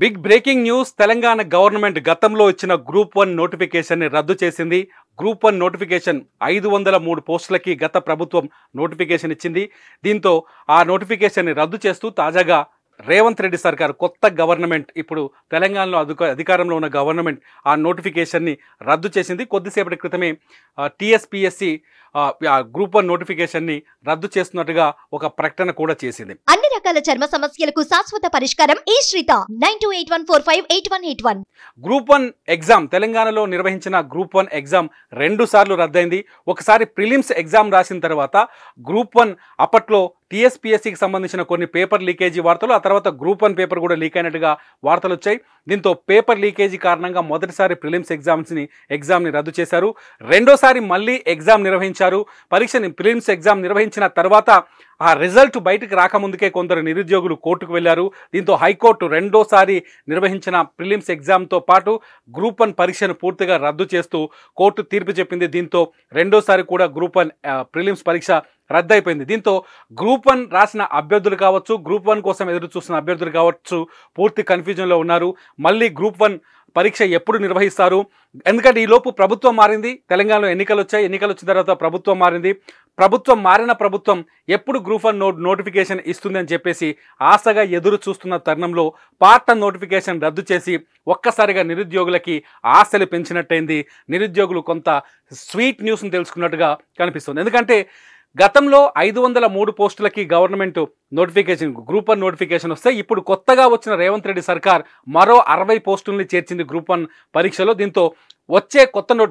Big breaking news. Telangana government గతంలో ఇచ్చిన group 1 నోటిఫికేషన్ని రద్దు చేసింది. గ్రూప్ 1 నోటిఫికేషన్ 503 పోస్టులకి గత ప్రభుత్వం నోటిఫికేషన్ ఇచ్చింది. దీంతో ఆ నోటిఫికేషన్ని రద్దు చేస్తూ తాజాగా రేవంత్ రెడ్డి సర్కార్ కొత్త గవర్నమెంట్ ఇప్పుడు తెలంగాణలో అధికారంలో ఉన్న గవర్నమెంట్ ఆ నోటిఫికేషన్ని రద్దు చేసింది. కొద్దిసేపటి క్రితమే టీఎస్పీఎస్సీ గ్రూప్ 1 నోటిఫికేషన్ని రద్దు చేస్తున్నట్టుగా ఒక ప్రకటన కూడా చేసింది. అన్ని రకాల చర్మ సమస్యలకు శాశ్వత పరిష్కారం ఈ శ్రీత 9281458181. గ్రూప్ 1 ఎగ్జామ్ తెలంగాణలో నిర్వహించిన గ్రూప్ 1 ఎగ్జామ్ 2 సార్లు రద్దయింది. ఒకసారి ప్రిలిమ్స్ ఎగ్జామ్ రాసిన తర్వాత గ్రూప్ 1 అప్పట్లో టీఎస్పీఎస్సీకి సంబంధించిన కొన్ని పేపర్ లీకేజీ వార్తలు, ఆ తర్వాత గ్రూప్ 1 పేపర్ కూడా లీక్ అయినట్టుగా వార్తలు వచ్చాయి. దీంతో పేపర్ లీకేజీ కారణంగా మొదటిసారి ప్రిలిమ్స్ ఎగ్జామ్ని రద్దు చేశారు. రెండోసారి మళ్ళీ ఎగ్జామ్ నిర్వహించారు. ప్రిలిమ్స్ ఎగ్జామ్ నిర్వహించిన తర్వాత ఆ రిజల్ట్ బయటకు రాకముందుకే కొందరు నిరుద్యోగులు కోర్టుకు వెళ్లారు. దీంతో హైకోర్టు రెండోసారి నిర్వహించిన ప్రిలిమ్స్ ఎగ్జామ్తో పాటు గ్రూప్ 1 పరీక్షను పూర్తిగా రద్దు చేస్తూ కోర్టు తీర్పు చెప్పింది. దీంతో రెండోసారి కూడా గ్రూప్ 1 ప్రిలిమ్స్ పరీక్ష రద్దయిపోయింది. దీంతో గ్రూప్ 1 రాసిన అభ్యర్థులు కావచ్చు, గ్రూప్ 1 కోసం ఎదురు చూస్తున్న అభ్యర్థులు కావచ్చు, పూర్తి కన్ఫ్యూజన్లో ఉన్నారు. మళ్ళీ గ్రూప్ 1 పరీక్ష ఎప్పుడు నిర్వహిస్తారు? ఎందుకంటే ఈలోపు ప్రభుత్వం మారింది. తెలంగాణలో ఎన్నికలు వచ్చాయి. ఎన్నికలు వచ్చిన తర్వాత ప్రభుత్వం మారింది. మారిన ప్రభుత్వం ఎప్పుడు గ్రూప్ 1 నోటిఫికేషన్ ఇస్తుంది అని చెప్పేసి ఆశగా ఎదురు చూస్తున్న తరుణంలో పార్ట్ 1 నోటిఫికేషన్ రద్దు చేసి ఒక్కసారిగా నిరుద్యోగులకి ఆశలు పెంచినట్టయింది. నిరుద్యోగులు కొంత స్వీట్ న్యూస్ని తెలుసుకున్నట్టుగా కనిపిస్తుంది. ఎందుకంటే గతంలో 503 పోస్టులకి గవర్నమెంట్ నోటిఫికేషన్ గ్రూప్ 1 నోటిఫికేషన్ వస్తే ఇప్పుడు కొత్తగా వచ్చిన రేవంత్ రెడ్డి సర్కార్ మరో 60 పోస్టుల్ని చేర్చింది గ్రూప్ 1 పరీక్షలో. దీంతో వచ్చే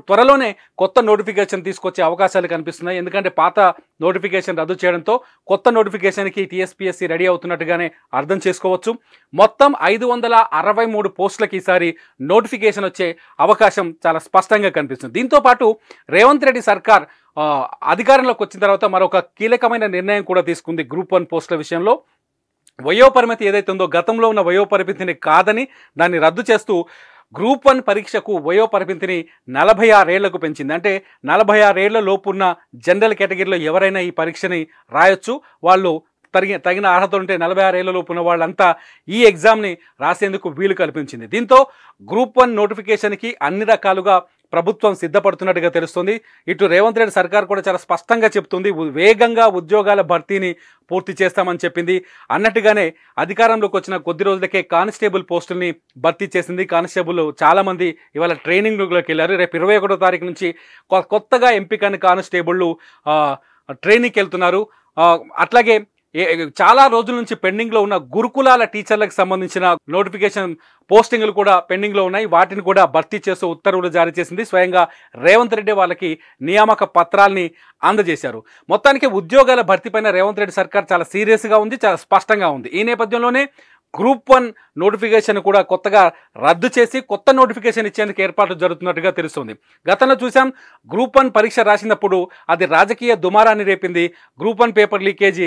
త్వరలోనే కొత్త నోటిఫికేషన్ తీసుకొచ్చే అవకాశాలు కనిపిస్తున్నాయి. ఎందుకంటే పాత నోటిఫికేషన్ రద్దు చేయడంతో కొత్త నోటిఫికేషన్కి టీఎస్పీఎస్సీ రెడీ అవుతున్నట్టుగానే అర్థం చేసుకోవచ్చు. మొత్తం 563 పోస్టులకి ఈసారి నోటిఫికేషన్ వచ్చే అవకాశం చాలా స్పష్టంగా కనిపిస్తుంది. దీంతోపాటు రేవంత్ రెడ్డి సర్కార్ అధికారంలోకి వచ్చిన తర్వాత మరొక కీలకమైన నిర్ణయం కూడా తీసుకుంది గ్రూప్ 1 పోస్టుల విషయంలో. వయోపరిమితి ఏదైతే ఉందో గతంలో ఉన్న వయోపరిమితిని కాదని దాన్ని రద్దు చేస్తూ గ్రూప్ 1 పరీక్షకు వయోపరిమితిని 46 ఏళ్లకు పెంచింది. అంటే 46 ఏళ్ల లోపు ఉన్న జనరల్ కేటగిరీలో ఎవరైనా ఈ పరీక్షని రాయొచ్చు. వాళ్ళు తగిన అర్హత ఉంటే 46 ఏళ్ల లోపు ఉన్న వాళ్ళంతా ఈ ఎగ్జామ్ని రాసేందుకు వీలు కల్పించింది. దీంతో గ్రూప్ 1 నోటిఫికేషన్కి అన్ని రకాలుగా ప్రభుత్వం సిద్ధపడుతున్నట్టుగా తెలుస్తుంది. ఇటు రేవంత్ రెడ్డి సర్కార్ కూడా చాలా స్పష్టంగా చెప్తుంది, వేగంగా ఉద్యోగాల భర్తీని పూర్తి చేస్తామని చెప్పింది. అన్నట్టుగానే అధికారంలోకి వచ్చిన కొద్ది రోజులకే కానిస్టేబుల్ పోస్టుల్ని భర్తీ చేసింది. కానిస్టేబుల్ చాలామంది ఇవాళ ట్రైనింగ్లోకి వెళ్ళారు. రేపు 21వ తారీఖు నుంచి కొత్తగా ఎంపికైన కానిస్టేబుళ్ళు ట్రైనింగ్కి వెళ్తున్నారు. అట్లాగే చాలా రోజుల నుంచి పెండింగ్లో ఉన్న గురుకులాల టీచర్లకు సంబంధించిన నోటిఫికేషన్ పోస్టింగ్లు కూడా పెండింగ్లో ఉన్నాయి. వాటిని కూడా భర్తీ చేస్తూ ఉత్తర్వులు జారీ చేసింది. స్వయంగా రేవంత్ రెడ్డి వాళ్ళకి నియామక పత్రాల్ని అందజేశారు. మొత్తానికి ఉద్యోగాల భర్తీపైన రేవంత్ రెడ్డి సర్కార్ చాలా సీరియస్గా ఉంది, చాలా స్పష్టంగా ఉంది. ఈ నేపథ్యంలోనే గ్రూప్ 1 నోటిఫికేషన్ కూడా కొత్తగా రద్దు చేసి కొత్త నోటిఫికేషన్ ఇచ్చేందుకు ఏర్పాట్లు జరుగుతున్నట్టుగా తెలుస్తుంది. గతంలో చూసాం, గ్రూప్ 1 పరీక్ష రాసినప్పుడు అది రాజకీయ దుమారాన్ని రేపింది. గ్రూప్ 1 పేపర్ లీకేజీ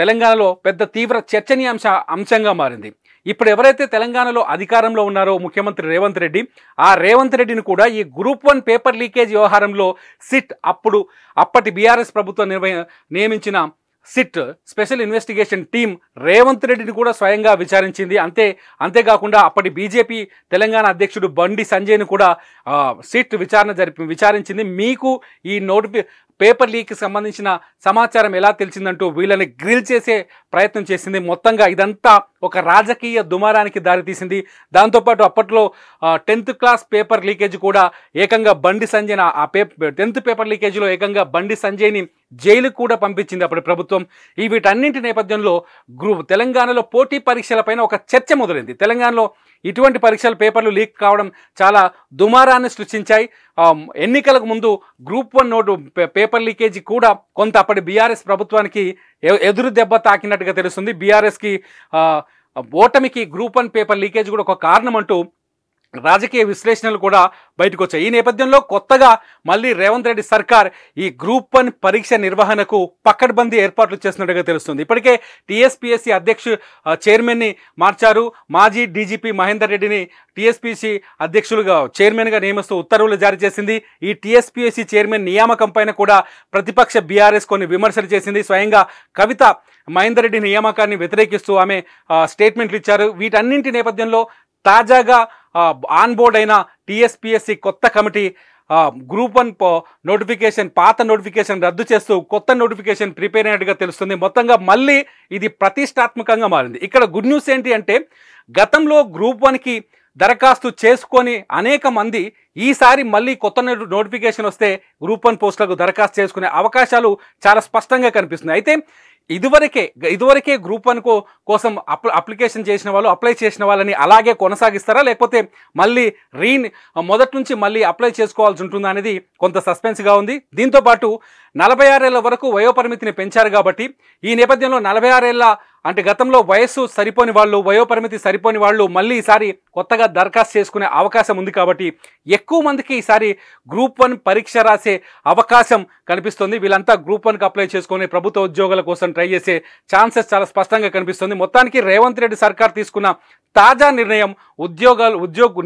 తెలంగాణలో పెద్ద తీవ్ర అంశంగా మారింది. ఇప్పుడు ఎవరైతే తెలంగాణలో అధికారంలో ఉన్నారో ముఖ్యమంత్రి రేవంత్ రెడ్డి, ఆ రేవంత్ రెడ్డిని కూడా ఈ గ్రూప్ 1 పేపర్ లీకేజ్ వ్యవహారంలో అప్పటి బీఆర్ఎస్ ప్రభుత్వం నియమించిన SIT special investigation team Revanth రెడ్డిని కూడా స్వయంగా విచారించింది. అంతేకాకుండా అప్పటి బీజేపీ తెలంగాణ అధ్యక్షుడు బండి సంజయ్ను కూడా సిట్ విచారించింది. మీకు ఈ పేపర్ లీక్కి సంబంధించిన సమాచారం ఎలా తెలిసిందంటూ వీళ్ళని గ్రిల్ చేసే ప్రయత్నం చేసింది. మొత్తంగా ఇదంతా ఒక రాజకీయ దుమారానికి దారితీసింది. దాంతోపాటు అప్పట్లో 10th క్లాస్ పేపర్ లీకేజ్ కూడా ఏకంగా బండి సంజయ్ 10th పేపర్ లీకేజీలో ఏకంగా బండి సంజయ్ని జైలుకు కూడా పంపించింది అప్పటి ప్రభుత్వం. వీటన్నింటి నేపథ్యంలో తెలంగాణలో పోటీ పరీక్షలపైన ఒక చర్చ మొదలైంది. తెలంగాణలో ఇటువంటి పేపర్లు లీక్ కావడం చాలా దుమారాన్ని సృష్టించాయి. ఎన్నికలకు ముందు గ్రూప్ 1 పేపర్ లీకేజీ కూడా కొంత అప్పటి బీఆర్ఎస్ ప్రభుత్వానికి ఎదురు దెబ్బ తాకినట్టుగా తెలుస్తుంది. బీఆర్ఎస్కి ఓటమికి గ్రూప్ 1 పేపర్ లీకేజ్ కూడా ఒక కారణం అంటూ రాజకీయ విశ్లేషణలు కూడా బయటకు వచ్చాయి. ఈ నేపథ్యంలో కొత్తగా మళ్ళీ రేవంత్ రెడ్డి సర్కార్ ఈ గ్రూప్ 1 పరీక్ష నిర్వహణకు పకడ్బందీ ఏర్పాట్లు చేస్తున్నట్టుగా తెలుస్తుంది. ఇప్పటికే టీఎస్పీఎస్సీ చైర్మన్ని మార్చారు. మాజీ డీజీపీ మహేందర్ రెడ్డిని టీఎస్పీఎస్సీ అధ్యక్షులుగా చైర్మన్గా నియమిస్తూ ఉత్తర్వులు జారీ చేసింది. ఈ టీఎస్పీఎస్సీ చైర్మన్ నియామకం పైన కూడా ప్రతిపక్ష బీఆర్ఎస్ కొన్ని విమర్శలు చేసింది. స్వయంగా కవిత మహేందర్ రెడ్డి నియామకాన్ని వ్యతిరేకిస్తూ ఆమె స్టేట్మెంట్లు ఇచ్చారు. వీటన్నింటి నేపథ్యంలో తాజాగా ఆన్ బోర్డ్ అయిన టీఎస్పీఎస్సీ కొత్త కమిటీ గ్రూప్ 1 నోటిఫికేషన్ పాత నోటిఫికేషన్ రద్దు చేస్తూ కొత్త నోటిఫికేషన్ ప్రిపేర్ అయినట్టుగా తెలుస్తుంది. మొత్తంగా మళ్ళీ ఇది ప్రతిష్టాత్మకంగా మారింది. ఇక్కడ గుడ్ న్యూస్ ఏంటి అంటే గతంలో గ్రూప్ 1కి దరఖాస్తు చేసుకొని అనేక మంది ఈసారి మళ్ళీ కొత్త నోటిఫికేషన్ వస్తే గ్రూప్ 1 పోస్టులకు దరఖాస్తు చేసుకునే అవకాశాలు చాలా స్పష్టంగా కనిపిస్తున్నాయి. అయితే ఇదివరకే గ్రూప్ 1 కోసం అప్లికేషన్ చేసిన వాళ్ళు అప్లై చేసిన వాళ్ళని అలాగే కొనసాగిస్తారా, లేకపోతే మళ్ళీ మొదటి నుంచి మళ్ళీ అప్లై చేసుకోవాల్సి ఉంటుందా అనేది కొంత సస్పెన్స్గా ఉంది. దీంతోపాటు 46 ఏళ్ల వరకు వయోపరిమితిని పెంచారు కాబట్టి ఈ నేపథ్యంలో 46 ఏళ్ల అంటే గతంలో వయస్సు సరిపోని వాళ్ళు వయోపరిమితి సరిపోని వాళ్ళు మళ్ళీ ఈసారి కొత్తగా దరఖాస్తు చేసుకునే అవకాశం ఉంది. కాబట్టి ఎక్కువ మందికి ఈసారి గ్రూప్ 1 పరీక్ష రాసే అవకాశం కనిపిస్తుంది. వీళ్ళంతా గ్రూప్ 1కి అప్లై చేసుకుని ప్రభుత్వ ఉద్యోగాల కోసం ట్రై చేసే ఛాన్సెస్ చాలా స్పష్టంగా కనిపిస్తుంది. మొత్తానికి రేవంత్ రెడ్డి సర్కార్ తీసుకున్న తాజా నిర్ణయం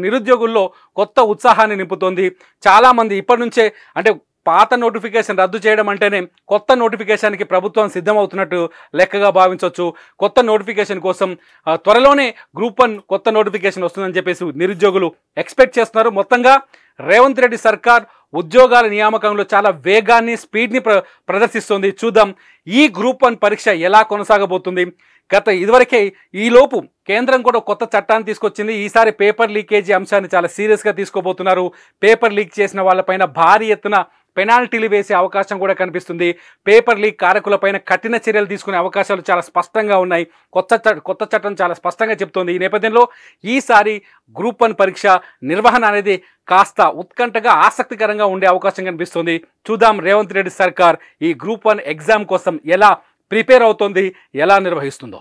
నిరుద్యోగుల్లో కొత్త ఉత్సాహాన్ని నింపుతోంది. చాలామంది ఇప్పటి నుంచే అంటే పాత నోటిఫికేషన్ రద్దు చేయడం అంటేనే కొత్త నోటిఫికేషన్కి ప్రభుత్వం సిద్ధమవుతున్నట్టు లెక్కగా భావించవచ్చు. కొత్త నోటిఫికేషన్ కోసం త్వరలోనే గ్రూప్ 1 కొత్త నోటిఫికేషన్ వస్తుందని చెప్పేసి నిరుద్యోగులు ఎక్స్పెక్ట్ చేస్తున్నారు. మొత్తంగా రేవంత్ రెడ్డి సర్కార్ ఉద్యోగాల నియామకంలో చాలా వేగాన్ని స్పీడ్ని ప్రదర్శిస్తుంది. చూద్దాం ఈ గ్రూప్ 1 పరీక్ష ఎలా కొనసాగబోతుంది. ఇదివరకే ఈలోపు కేంద్రం కూడా కొత్త చట్టాన్ని తీసుకొచ్చింది. ఈసారి పేపర్ లీకేజీ అంశాన్ని చాలా సీరియస్గా తీసుకోబోతున్నారు. పేపర్ లీక్ చేసిన వాళ్ళపైన భారీ ఎత్తున పెనాల్టీలు వేసే అవకాశం కూడా కనిపిస్తుంది. పేపర్ లీక్ కారకులపైన కఠిన చర్యలు తీసుకునే అవకాశాలు చాలా స్పష్టంగా ఉన్నాయి. కొత్త చట్టం చాలా స్పష్టంగా చెప్తోంది. ఈ నేపథ్యంలో ఈసారి గ్రూప్ 1 పరీక్ష నిర్వహణ అనేది కాస్త ఉత్కంఠగా ఆసక్తికరంగా ఉండే అవకాశం కనిపిస్తుంది. చూద్దాం రేవంత్ రెడ్డి సర్కార్ ఈ గ్రూప్ 1 ఎగ్జామ్ కోసం ఎలా ప్రిపేర్ అవుతోంది, ఎలా నిర్వహిస్తుందో.